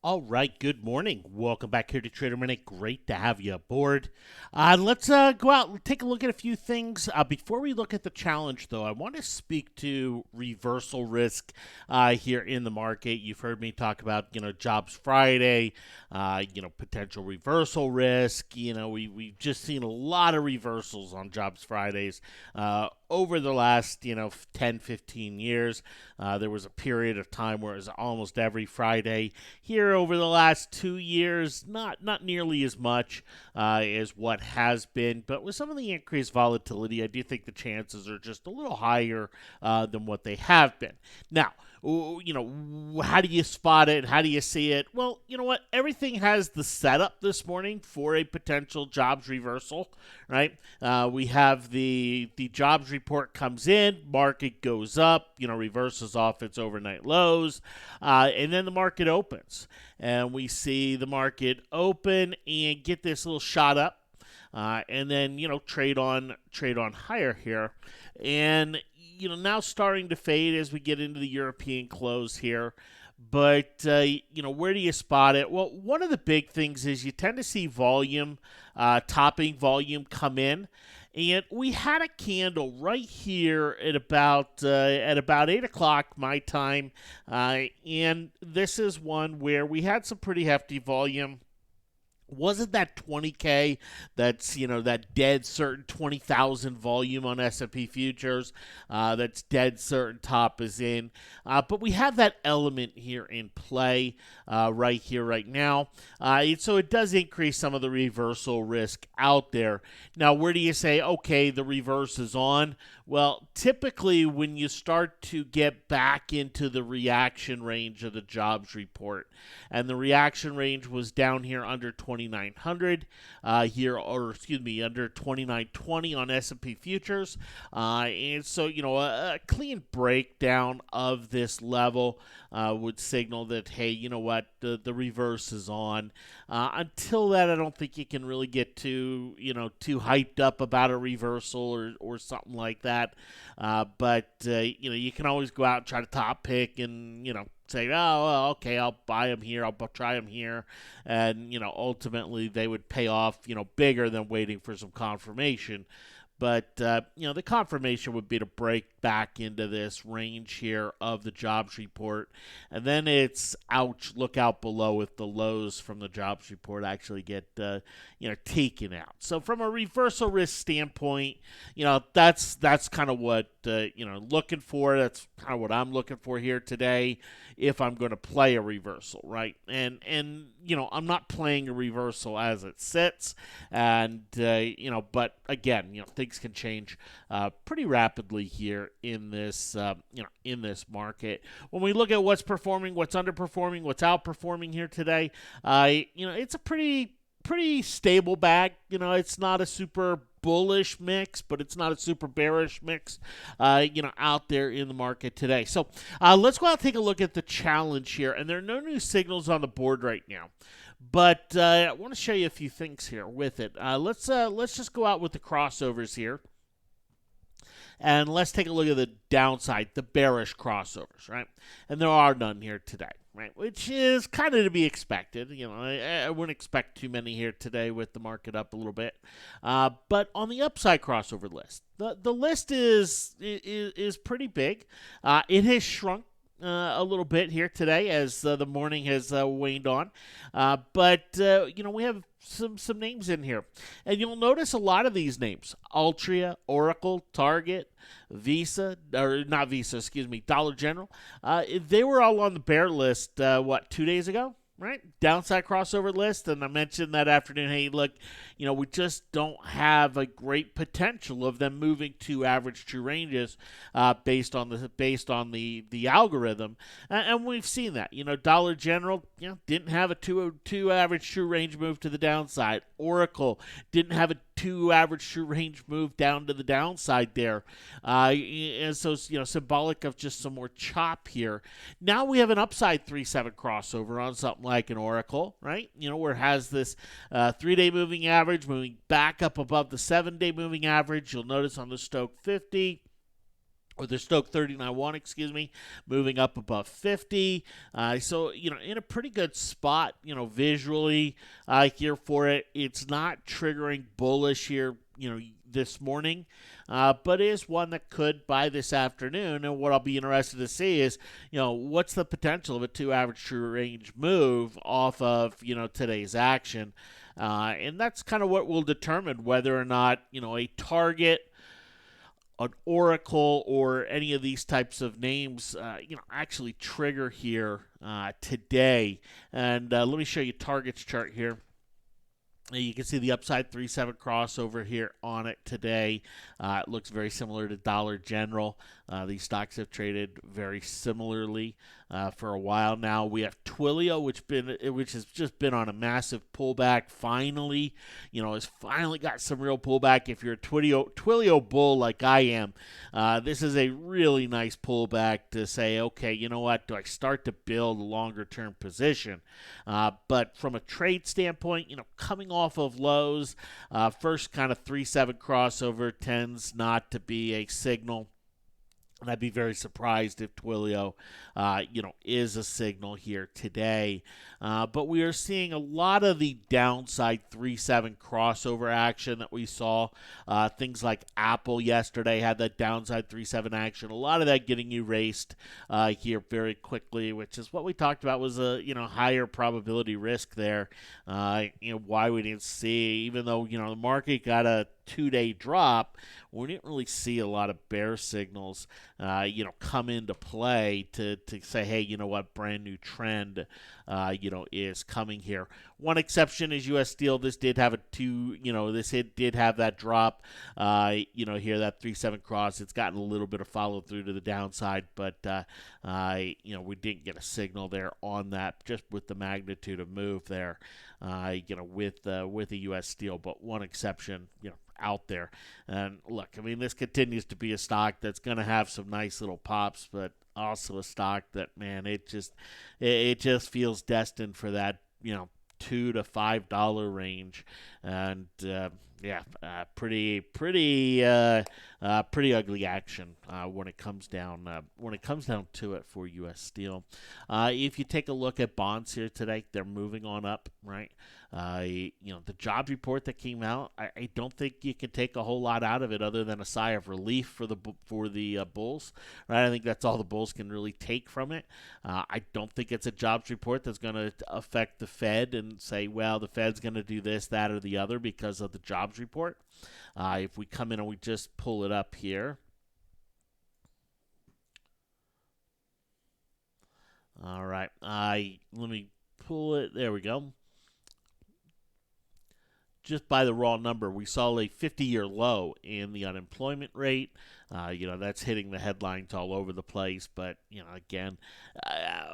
All right, good morning. Welcome back here to Trader Minute. Great to have you aboard. Let's go out and take a look at a few things. Before we look at the challenge, though, I want to speak to reversal risk here in the market. You've heard me talk about, Jobs Friday, potential reversal risk. We've just seen a lot of reversals on Jobs Fridays over the last, 10, 15 years. There was a period of time where it was almost every Friday. Here over the last 2 years, not nearly as much as what has been, but with some of the increased volatility, I do think the chances are just a little higher than what they have been. Now, how do you spot it? How do you see it? Well, you know what? Everything has the setup this morning for a potential jobs reversal, right? We have the jobs report comes in, market goes up, reverses off its overnight lows, and then the market opens, and we see the market open and get this little shot up. And then trade on higher here, and now starting to fade as we get into the European close here. But where do you spot it? Well, one of the big things is you tend to see volume, topping volume come in. And we had a candle right here at about 8 o'clock my time, and this is one where we had some pretty hefty volume. Wasn't that 20K? That's that dead certain 20,000 volume on S&P futures. That's dead certain top is in. But we have that element here in play right here, right now. So it does increase some of the reversal risk out there. Now, where do you say, okay, the reverse is on? Well, typically when you start to get back into the reaction range of the jobs report, and the reaction range was down here under 2,900 under 2,920 on S&P futures, and so a clean breakdown of this level would signal that, hey, you know what, the reverse is on. Until that, I don't think you can really get too hyped up about a reversal or something like that. But you can always go out and try to top pick and say, oh, well, okay, I'll buy them here, I'll try them here, and ultimately they would pay off bigger than waiting for some confirmation. But, the confirmation would be to break back into this range here of the jobs report. And then it's, ouch, look out below if the lows from the jobs report actually get, taken out. So from a reversal risk standpoint, that's kind of what, looking for. That's kind of what I'm looking for here today if I'm going to play a reversal, right? And I'm not playing a reversal as it sits. And, but again, things can change pretty rapidly here in this market. When we look at what's performing, what's underperforming, what's outperforming here today, it's a pretty stable bag. It's not a super bullish mix, but it's not a super bearish mix, out there in the market today. So let's go out and take a look at the challenge here. And there are no new signals on the board right now. But I want to show you a few things here with it. Let's just go out with the crossovers here. And let's take a look at the downside, the bearish crossovers, right? And there are none here today, right? Which is kind of to be expected. I wouldn't expect too many here today with the market up a little bit. But on the upside crossover list, the list is pretty big. It has shrunk a little bit here today as the morning has waned on. But we have some names in here. And you'll notice a lot of these names: Altria, Oracle, Target, Visa, or not Visa, excuse me, Dollar General. They were all on the bear list, 2 days ago? Right? Downside crossover list. And I mentioned that afternoon, hey, look, we just don't have a great potential of them moving to average true ranges based on the algorithm. And we've seen that. Dollar General, didn't have a two average true range move to the downside. Oracle didn't have a 2 average true range move down to the downside there. And so, symbolic of just some more chop here. Now we have an upside 3-7 crossover on something like an Oracle, right? Where it has this 3-day moving average moving back up above the 7-day moving average. You'll notice on the Stochastic 50, or the Stoke 39.1, excuse me, moving up above 50. So, in a pretty good spot, visually here for it. It's not triggering bullish here, this morning, but is one that could by this afternoon. And what I'll be interested to see is, what's the potential of a 2 average true range move off of, today's action. And that's kind of what will determine whether or not, a target, an Oracle, or any of these types of names, actually trigger here today. And let me show you targets chart here. You can see the upside 3-7 crossover here on it today. It looks very similar to Dollar General. These stocks have traded very similarly for a while now. We have Twilio, which has just been on a massive pullback. Finally, has finally got some real pullback. If you're a Twilio bull like I am, this is a really nice pullback to say, okay, you know what? Do I start to build a longer term position? But from a trade standpoint, coming off of lows, first kind of 3-7 crossover tends not to be a signal. And I'd be very surprised if Twilio, is a signal here today. But we are seeing a lot of the downside 3-7 crossover action that we saw. Things like Apple yesterday had that downside 3-7 action. A lot of that getting erased here very quickly, which is what we talked about was a higher probability risk there. Why we didn't see, even though the market got a 2-day drop, we didn't really see a lot of bear signals, come into play to say, hey, what, brand new trend, is coming here. One exception is U.S. Steel. This did have did have that drop, here, that 3-7 cross. It's gotten a little bit of follow through to the downside, but, we didn't get a signal there on that, just with the magnitude of move there, with the U.S. Steel. But one exception, out there. And look, this continues to be a stock that's going to have some nice little pops, but also a stock that, man, it just feels destined for that, $2 to $5 range. And pretty ugly action when it comes down to it for U.S. Steel. If you take a look at bonds here today, they're moving on up, right? The jobs report that came out, I don't think you can take a whole lot out of it other than a sigh of relief for the bulls, right? I think that's all the bulls can really take from it. I don't think it's a jobs report that's going to affect the Fed and say, well, the Fed's going to do this, that, or the other because of the jobs report. If we come in and we just pull it up here. All right. Let me pull it. There we go. Just by the raw number, we saw a 50-year low in the unemployment rate. That's hitting the headlines all over the place. But, again,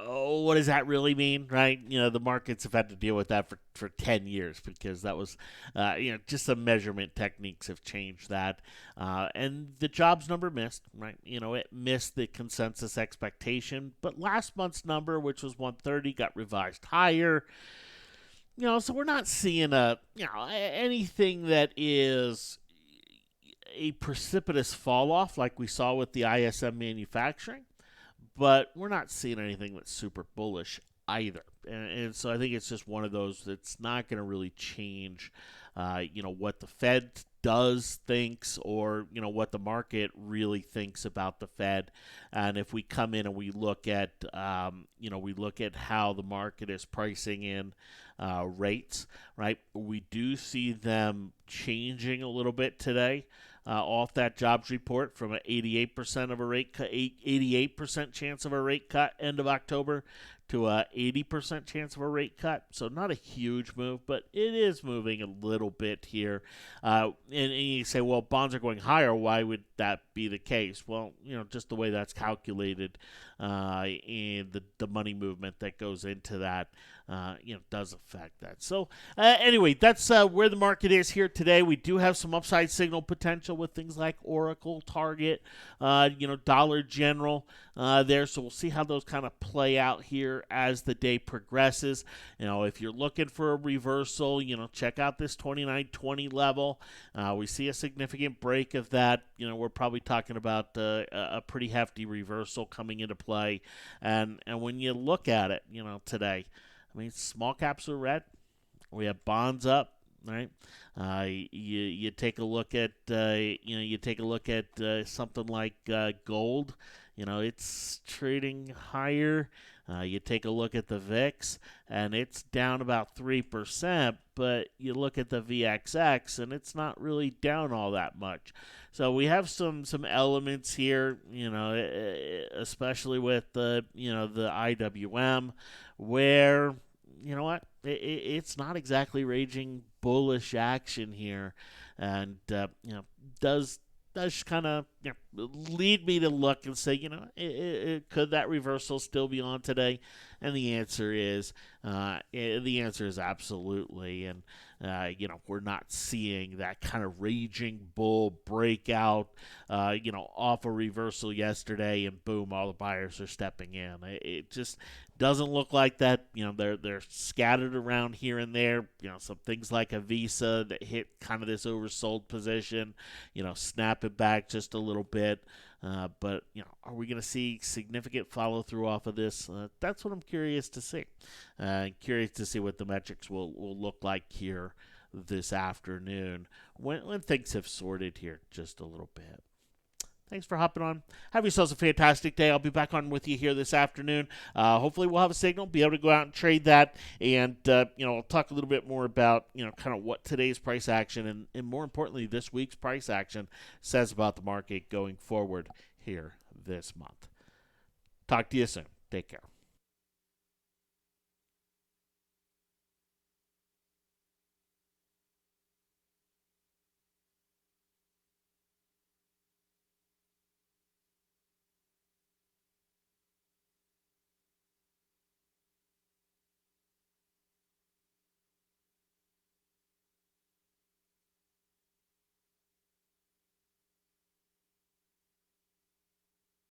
what does that really mean, right? The markets have had to deal with that for 10 years because that was, just some measurement techniques have changed that. And the jobs number missed, right? It missed the consensus expectation. But last month's number, which was 130, got revised higher. So we're not seeing anything that is a precipitous fall off like we saw with the ISM manufacturing, but we're not seeing anything that's super bullish either. And so I think it's just one of those that's not going to really change, what the Fed thinks or, what the market really thinks about the Fed. And if we come in and we look at, how the market is pricing in rates, right? We do see them changing a little bit today. Off that jobs report from an 88% of a rate cut, 88% chance of a rate cut end of October to a 80% chance of a rate cut. So not a huge move, but it is moving a little bit here. And you say, well, bonds are going higher. Why would that be the case? Well, just the way that's calculated, and the money movement that goes into that, does affect that. So anyway, that's where the market is here today. We do have some upside signal potential with things like Oracle, Target, Dollar General there. So we'll see how those kind of play out here as the day progresses. If you're looking for a reversal, check out this 29.20 level. We see a significant break of that. We're probably talking about a pretty hefty reversal coming into play. And when you look at it, today, I mean, small caps are red. We have bonds up, right? You take a look at something like gold. It's trading higher. You take a look at the VIX, and it's down about 3%, but you look at the VXX, and it's not really down all that much. So we have some elements here, especially with the IWM, where it's not exactly raging bullish action here, and does kind of lead me to look and say, could that reversal still be on today? And the answer is absolutely. And we're not seeing that kind of raging bull breakout, off a reversal yesterday, and boom, all the buyers are stepping in. It just doesn't look like that. They're scattered around here and there. Some things like a Visa that hit kind of this oversold position, snap it back just a little bit. But are we going to see significant follow through off of this? That's what I'm curious to see. Curious to see what the metrics will look like here this afternoon when things have sorted here just a little bit. Thanks for hopping on. Have yourselves a fantastic day. I'll be back on with you here this afternoon. Hopefully we'll have a signal, be able to go out and trade that. And, I'll talk a little bit more about, kind of what today's price action and more importantly, this week's price action says about the market going forward here this month. Talk to you soon. Take care.